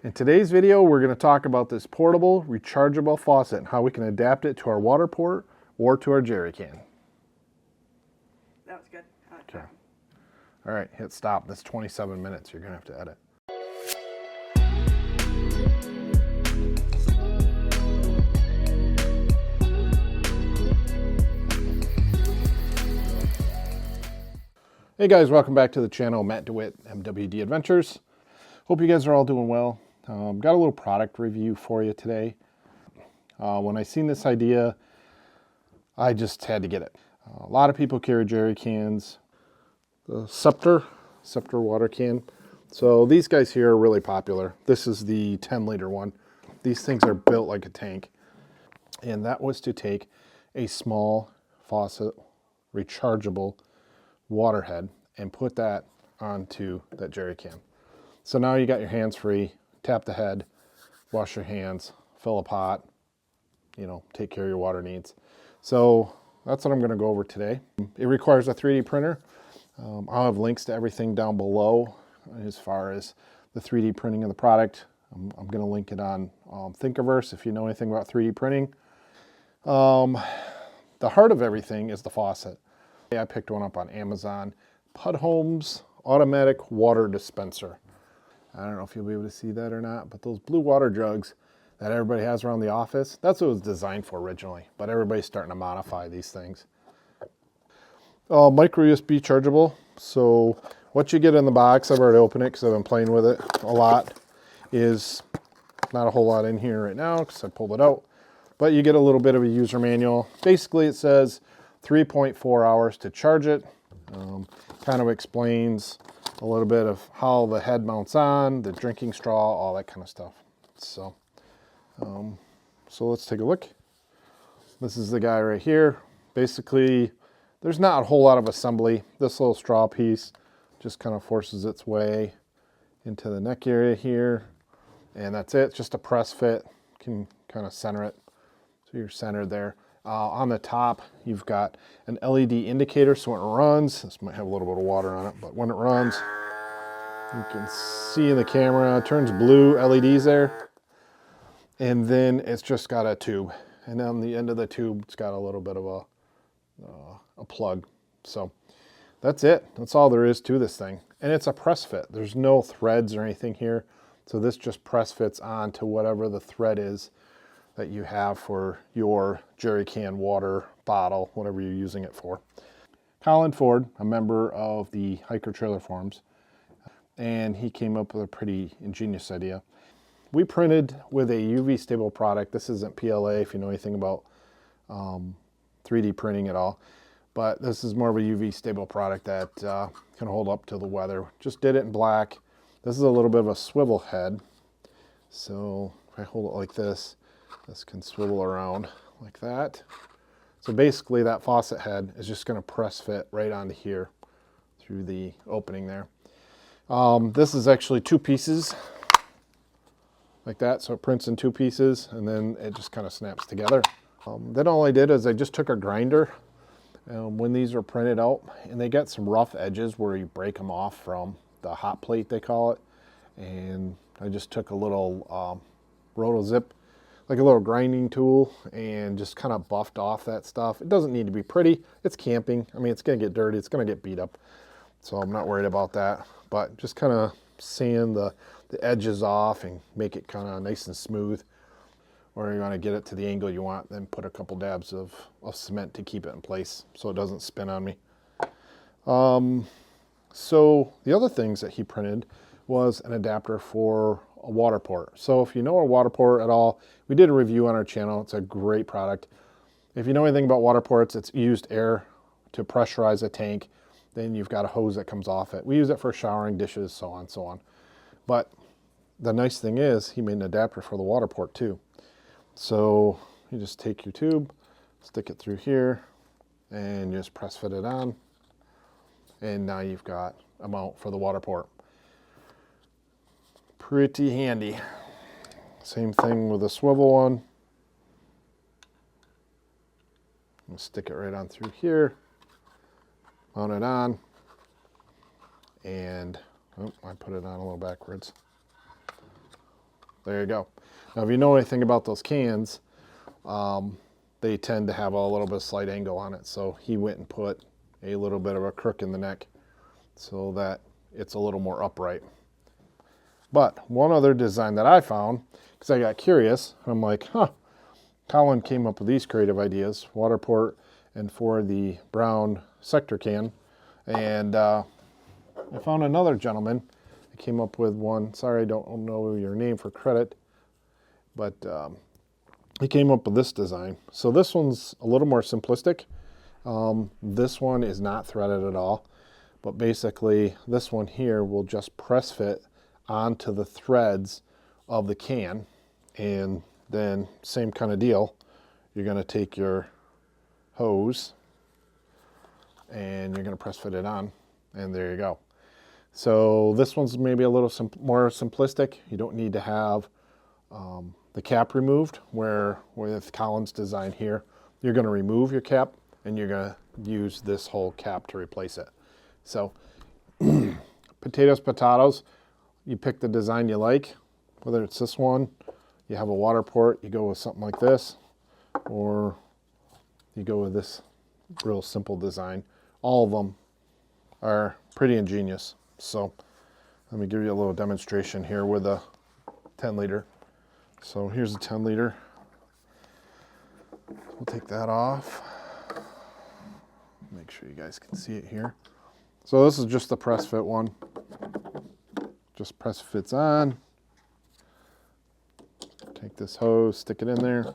In today's video, we're going to talk about this portable, rechargeable faucet and how we can adapt it to our WaterPort or to our jerry can. That was good. I like that. All right, hit stop. That's 27 minutes. You're going to have to edit. Hey guys, welcome back to the channel. Matt DeWitt, MWD Adventures. Hope you guys are all doing well. Got a little product review for you today. When I seen this idea, I just had to get it. A lot of people carry jerry cans. The Scepter water can. So these guys here are really popular. This is the 10-liter one. These things are built like a tank. And that was to take a small faucet, rechargeable water head and put that onto that jerry can. So now you got your hands free, tap the head, wash your hands, fill a pot, take care of your water needs. So that's what I'm going to go over today. It requires a 3D printer. I'll have links to everything down below as far as the 3D printing of the product. I'm going to link it on Thinkiverse if you know anything about 3D printing. The heart of everything is the faucet. I picked one up on Amazon. Pudhome's automatic water dispenser. I don't know if you'll be able to see that or not, but those blue water jugs that everybody has around the office, that's what it was designed for originally, but everybody's starting to modify these things. Micro USB chargeable. So what you get in the box, I've already opened it because I've been playing with it a lot, is not a whole lot in here right now because I pulled it out, but you get a little bit of a user manual. Basically it says 3.4 hours to charge it. Kind of explains a little bit of how the head mounts on, the drinking straw, all that kind of stuff. So let's take a look. This is the guy right here. Basically, there's not a whole lot of assembly. This little straw piece just kind of forces its way into the neck area here. And that's it, just a press fit. You can kind of center it. So you're centered there. On the top, you've got an LED indicator, so when it runs, this might have a little bit of water on it, but when it runs, you can see in the camera, it turns blue LEDs there. And then it's just got a tube. And on the end of the tube, it's got a little bit of a plug. So that's it. That's all there is to this thing. And it's a press fit. There's no threads or anything here. So this just press fits onto whatever the thread is that you have for your jerry can water bottle, whatever you're using it for. Colin Ford, a member of the Hiker Trailer Forums, and he came up with a pretty ingenious idea. We printed with a UV stable product. This isn't PLA if you know anything about 3D printing at all, but this is more of a UV stable product that can hold up to the weather. Just did it in black. This is a little bit of a swivel head. So if I hold it like this can swivel around like that. So basically that faucet head is just going to press fit right onto here through the opening there. This is actually two pieces like that. So it prints in two pieces and then it just kind of snaps together. Then all I did is I just took a grinder when these are printed out, and they got some rough edges where you break them off from the hot plate, they call it. And I just took a little roto-zip, like a little grinding tool, and just kind of buffed off that stuff. It doesn't need to be pretty. It's camping. I mean, it's going to get dirty. It's going to get beat up. So I'm not worried about that. But just kind of sand the edges off and make it kind of nice and smooth. Or you're going to get it to the angle you want, then put a couple dabs of cement to keep it in place so it doesn't spin on me. So the other things that he printed was an adapter for a WaterPort. So if you know a WaterPort at all, we did a review on our channel. It's a great product. If you know anything about WaterPorts, it's used air to pressurize a tank. Then you've got a hose that comes off it. We use it for showering, dishes, so on, so on. But the nice thing is he made an adapter for the WaterPort too. So you just take your tube, stick it through here, and just press fit it on. And now you've got a mount for the WaterPort. Pretty handy. Same thing with the swivel one. Stick it right on through here, mount it on, and I put it on a little backwards. there you go. Now, if you know anything about those cans, they tend to have a little bit of slight angle on it. So he went and put a little bit of a crook in the neck so that it's a little more upright. But one other design that I found, because I got curious, I'm like, Colin came up with these creative ideas, WaterPort and for the brown Scepter Can. And I found another gentleman that came up with one. Sorry, I don't know your name for credit, but he came up with this design. So this one's a little more simplistic. This one is not threaded at all, but basically this one here will just press fit onto the threads of the can, and then same kind of deal. You're going to take your hose and you're going to press fit it on, and there you go. So this one's maybe a little more simplistic. You don't need to have the cap removed, where with Colin's design here, you're going to remove your cap and you're going to use this whole cap to replace it. So potatoes, you pick the design you like, whether it's this one, you have a WaterPort, you go with something like this, or you go with this real simple design. All of them are pretty ingenious. So let me give you a little demonstration here with a 10 liter. So here's a 10 liter. We'll take that off. Make sure you guys can see it here. So this is just the press fit one. Just press fits on. Take this hose, stick it in there.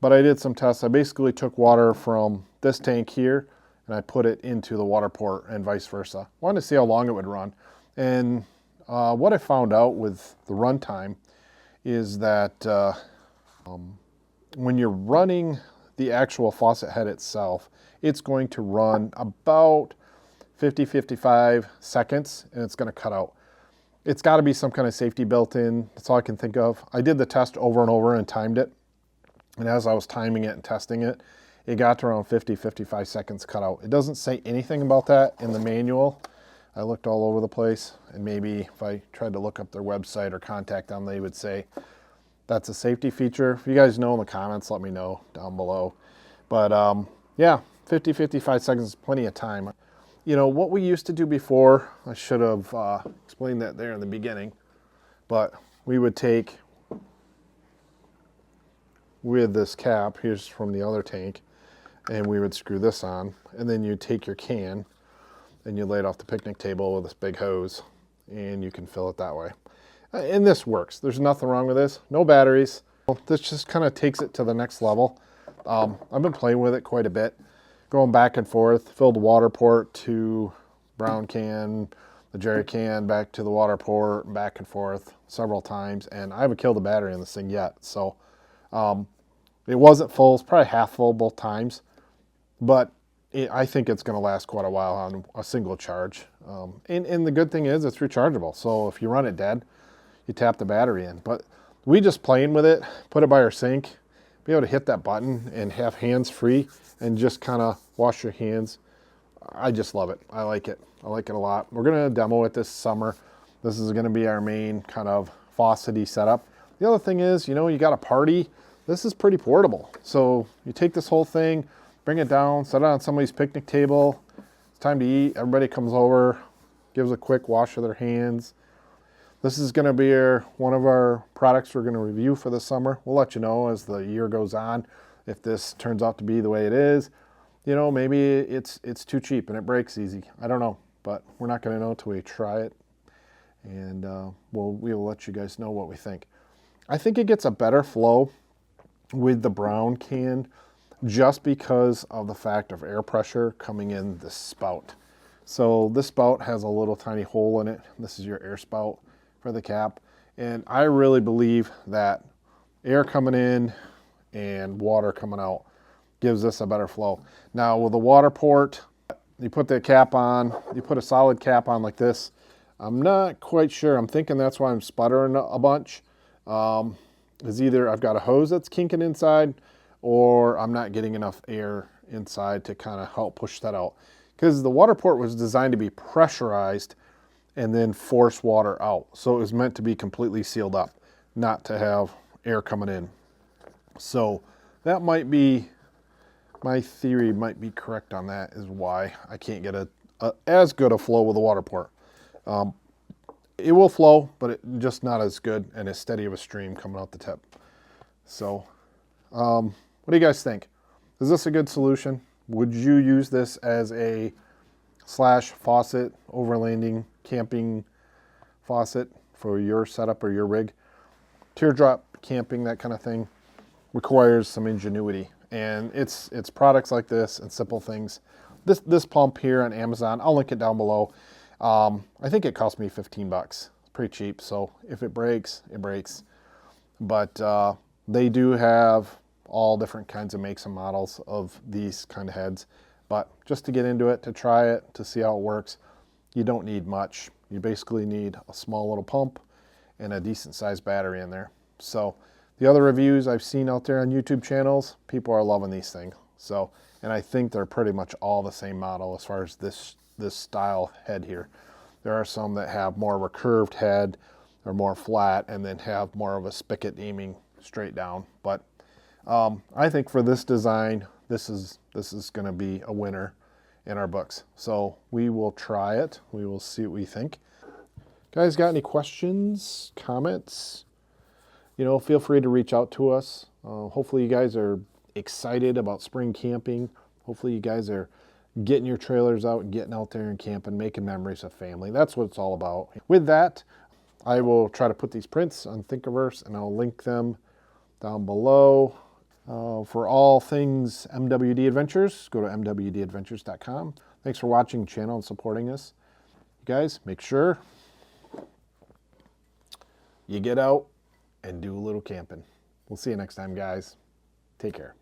But I did some tests. I basically took water from this tank here and I put it into the WaterPort and vice versa. Wanted to see how long it would run. And what I found out with the run time is that when you're running the actual faucet head itself, it's going to run about 50-55 seconds and it's going to cut out. It's got to be some kind of safety built in. That's all I can think of. I did the test over and over and timed it. And as I was timing it and testing it, it got to around 50-55 seconds cut out. It doesn't say anything about that in the manual. I looked all over the place, and maybe if I tried to look up their website or contact them, they would say that's a safety feature. If you guys know in the comments, let me know down below. But yeah, 50-55 seconds is plenty of time. You know, what we used to do before, I should have explained that there in the beginning, but we would take, with this cap, here's from the other tank, and we would screw this on, and then you take your can and you lay it off the picnic table with this big hose, and you can fill it that way. And this works. There's nothing wrong with this. No batteries. This just kind of takes it to the next level. I've been playing with it quite a bit, going back and forth, filled the WaterPort to brown can, the jerry can, back to the WaterPort, back and forth several times, and I haven't killed the battery in this thing yet. So it wasn't full. It's probably half full both times, but I think it's going to last quite a while on a single charge. And the good thing is it's rechargeable. So if you run it dead, you tap the battery in. But we just playing with it, put it by our sink, be able to hit that button and have hands free and just kind of wash your hands. I just love it. I like it. I like it a lot. We're going to demo it this summer. This is going to be our main kind of faucety setup. The other thing is, you know, you got a party. This is pretty portable. So you take this whole thing, bring it down, set it on somebody's picnic table. It's time to eat. Everybody comes over, gives a quick wash of their hands. This is going to be one of our products we're going to review for the summer. We'll let you know as the year goes on if this turns out to be the way it is. You know, maybe it's too cheap and it breaks easy. I don't know, but we're not going to know until we try it. And we'll let you guys know what we think. I think it gets a better flow with the brown can just because of the fact of air pressure coming in the spout. So this spout has a little tiny hole in it. This is your air spout for the cap. And I really believe that air coming in and water coming out gives this a better flow. Now with the WaterPort, you put the cap on, you put a solid cap on like this. I'm not quite sure. I'm thinking that's why I'm sputtering a bunch. Is either I've got a hose that's kinking inside or I'm not getting enough air inside to kind of help push that out. Because the WaterPort was designed to be pressurized and then force water out. So it was meant to be completely sealed up, not to have air coming in. So that might be, my theory might be correct on that, is why I can't get as good a flow with a WaterPort. It will flow, but just not as good and as steady of a stream coming out the tip. So what do you guys think? Is this a good solution? Would you use this as a faucet overlanding camping faucet for your setup or your rig? Teardrop camping, that kind of thing, requires some ingenuity, and it's products like this and simple things. This pump here on Amazon, I'll link it down below. I think it cost me 15 bucks. It's pretty cheap, so if it breaks, it breaks. But they do have all different kinds of makes and models of these kind of heads. But just to get into it, to try it, to see how it works, you don't need much. You basically need a small little pump and a decent sized battery in there. So the other reviews I've seen out there on YouTube channels, people are loving these things. So, and I think they're pretty much all the same model as far as this style head here. There are some that have more of a curved head or more flat, and then have more of a spigot aiming straight down. But I think for this design, this is going to be a winner in our books. So we will try it. We will see what we think. Guys, got any questions, comments? You know, feel free to reach out to us. Hopefully you guys are excited about spring camping. Hopefully you guys are getting your trailers out, getting out there and camping, making memories of family. That's what it's all about. With that, I will try to put these prints on Thinkiverse, and I'll link them down below. For all things MWD Adventures, go to mwdadventures.com. Thanks for watching the channel and supporting us. You guys, make sure you get out and do a little camping. We'll see you next time, guys. Take care.